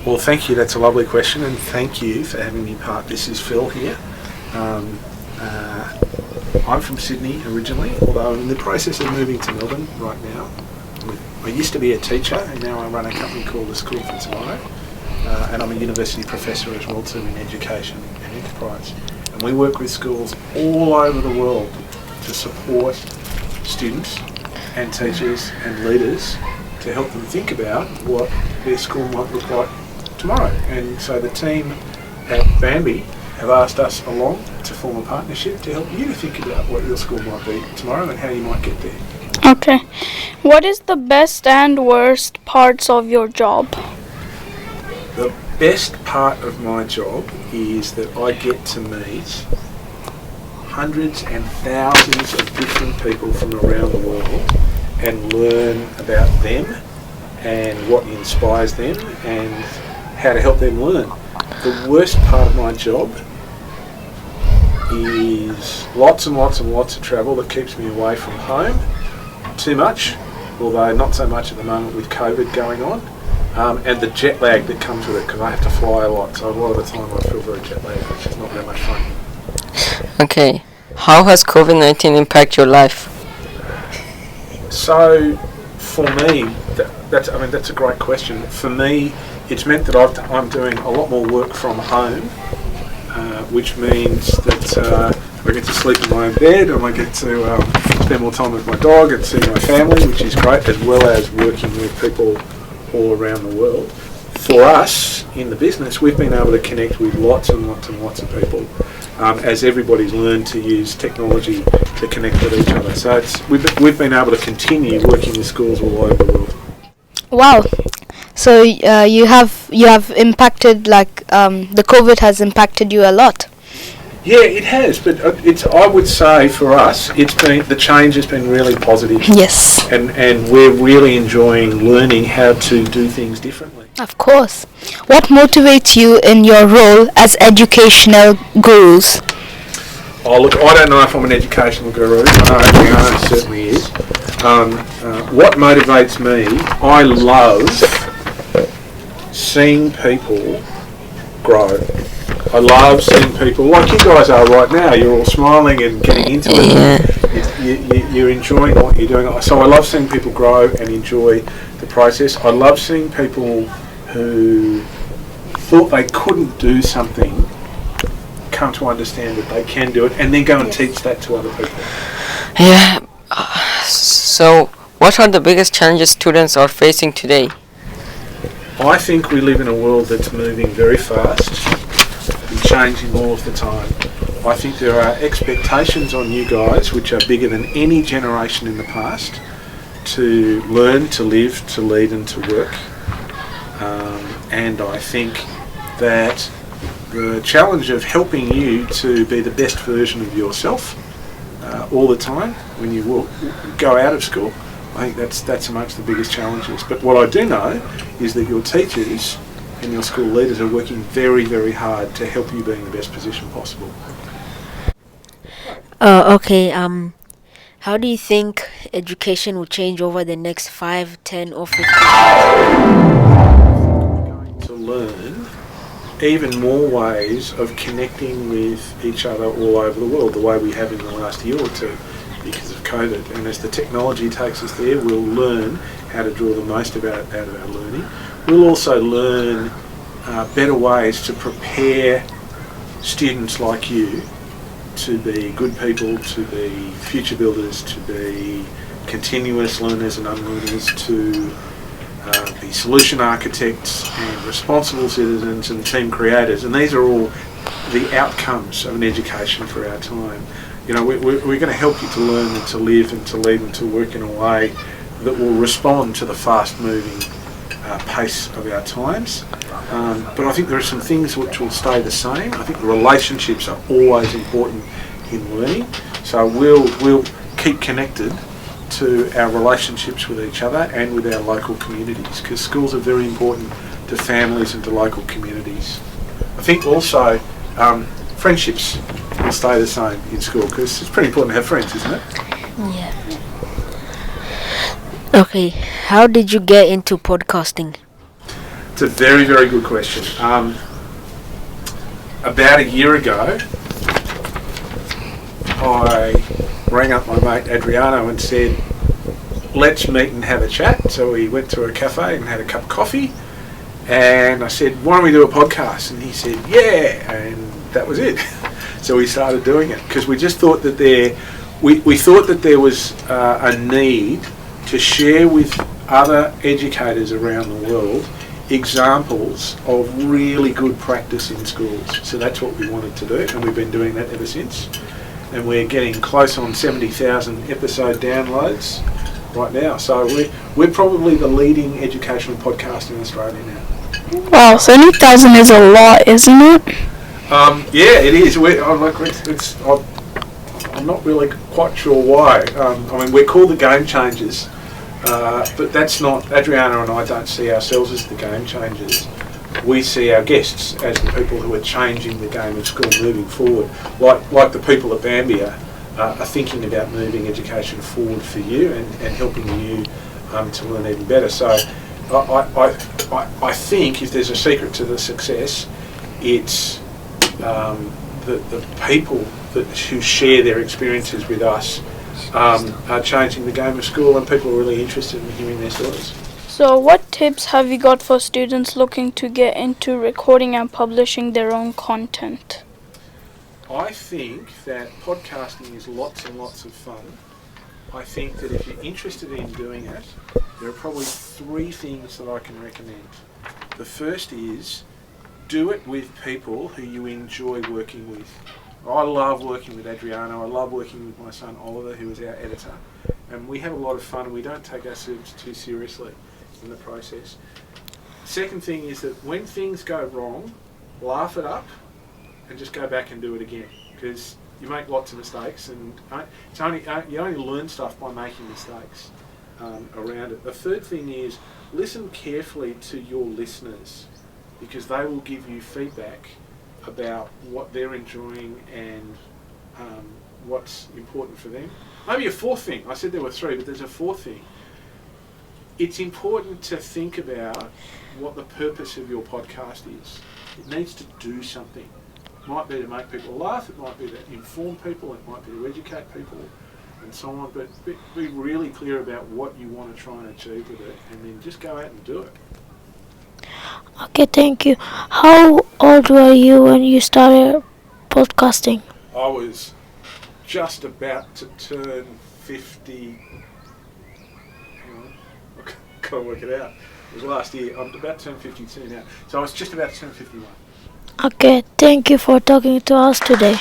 Well, thank you. That's a lovely question, and thank you for having me part. This is Phil here. I'm from Sydney originally, although I'm in the process of moving to Melbourne right now. I used to be a teacher, and now I run a company called the School for Tomorrow, and I'm a university professor as well too in education and enterprise. And we work with schools all over the world to support students and teachers and leaders to help them think about what their school might look like tomorrow. And so the team at BANB have asked us along to form a partnership to help you to think about what your school might be tomorrow and how you might get there. Okay. What is the best and worst parts of your job? The best part of my job is that I get to meet hundreds and thousands of different people from around the world and learn about them and what inspires them and how to help them learn. The worst part of my job is lots and lots and lots of travel that keeps me away from home too much, although not so much at the moment with COVID going on, and the jet lag that comes with it because I have to fly a lot, so a lot of the time I feel very jet lagged, which is not very much fun. Okay, how has COVID-19 impacted your life? So for me, that's a great question. For me, it's meant that I'm doing a lot more work from home, which means that I get to sleep in my own bed, and I get to spend more time with my dog and see my family, which is great, as well as working with people all around the world. For us in the business, we've been able to connect with lots and lots and lots of people as everybody's learned to use technology to connect with each other. So we've been able to continue working with schools all over the world. Wow. So you have impacted, like the COVID has impacted you a lot. Yeah, it has, but I would say for us, the change has been really positive. Yes. And we're really enjoying learning how to do things differently. Of course. What motivates you in your role as educational gurus? Oh, look, I don't know if I'm an educational guru. I certainly is. What motivates me, I love seeing people grow. I love seeing people like you guys are right now. You're all smiling and getting into it. You're enjoying what you're doing. So I love seeing people grow and enjoy the process. I love seeing people who thought they couldn't do something come to understand that they can do it and then go and teach that to other people. Yeah. So what are the biggest challenges students are facing today? I think we live in a world that's moving very fast and changing all of the time. I think there are expectations on you guys which are bigger than any generation in the past to learn, to live, to lead and to work. And I think that the challenge of helping you to be the best version of yourself all the time when you will go out of school, I think that's amongst the biggest challenges. But what I do know is that your teachers and your school leaders are working very, very hard to help you be in the best position possible. Okay. How do you think education will change over the next 5, 10 or 15 years? We're going to learn even more ways of connecting with each other all over the world, the way we have in the last year or two because of COVID. And as the technology takes us there, we'll learn how to draw the most out of our learning. We'll also learn better ways to prepare students like you to be good people, to be future builders, to be continuous learners and unlearners, to be solution architects and responsible citizens and team creators. And these are all the outcomes of an education for our time. You know, we're going to help you to learn and to live and to lead and to work in a way that will respond to the fast-moving pace of our times. But I think there are some things which will stay the same. I think the relationships are always important in learning. So we'll keep connected to our relationships with each other and with our local communities, because schools are very important to families and to local communities. I think also friendships will stay the same in school, because it's pretty important to have friends, isn't it? Yeah. Okay, how did you get into podcasting? It's a very, very good question. About a year ago, I rang up my mate Adriano and said, let's meet and have a chat. So we went to a cafe and had a cup of coffee, and I said, why don't we do a podcast? And he said, yeah, and that was it. So we started doing it because we just thought that we thought that there was a need to share with other educators around the world examples of really good practice in schools. So that's what we wanted to do, and we've been doing that ever since. And we're getting close on 70,000 episode downloads right now. So we're probably the leading educational podcast in Australia now. Wow, 70,000 is a lot, isn't it? Yeah, it is. I'm not really quite sure why. I mean, we're called the Game Changers, but that's not. Adriana and I don't see ourselves as the Game Changers. We see our guests as the people who are changing the game of school moving forward. Like the people at BANB are thinking about moving education forward for you and helping you to learn even better. So I think if there's a secret to the success, it's the people who share their experiences with us are changing the game of school, and people are really interested in hearing their stories. So what tips have you got for students looking to get into recording and publishing their own content? I think that podcasting is lots and lots of fun. I think that if you're interested in doing it, there are probably 3 things that I can recommend. The first is do it with people who you enjoy working with. I love working with Adriano. I love working with my son Oliver, who is our editor. And we have a lot of fun, and we don't take ourselves too seriously in the process. Second thing is that when things go wrong, laugh it up and just go back and do it again, because you make lots of mistakes, and you only learn stuff by making mistakes around it. The third thing is listen carefully to your listeners, because they will give you feedback about what they're enjoying and what's important for them. Maybe a fourth thing. I said there were 3, but there's a fourth thing. It's important to think about what the purpose of your podcast is. It needs to do something. It might be to make people laugh, it might be to inform people, it might be to educate people, and so on, but be really clear about what you want to try and achieve with it, and then just go out and do it. Okay, thank you. How old were you when you started podcasting? I was just about to turn 50. Hang on, I've got to work it out. It was last year. I'm about to turn 52 now. So I was just about to turn 51. Okay, thank you for talking to us today.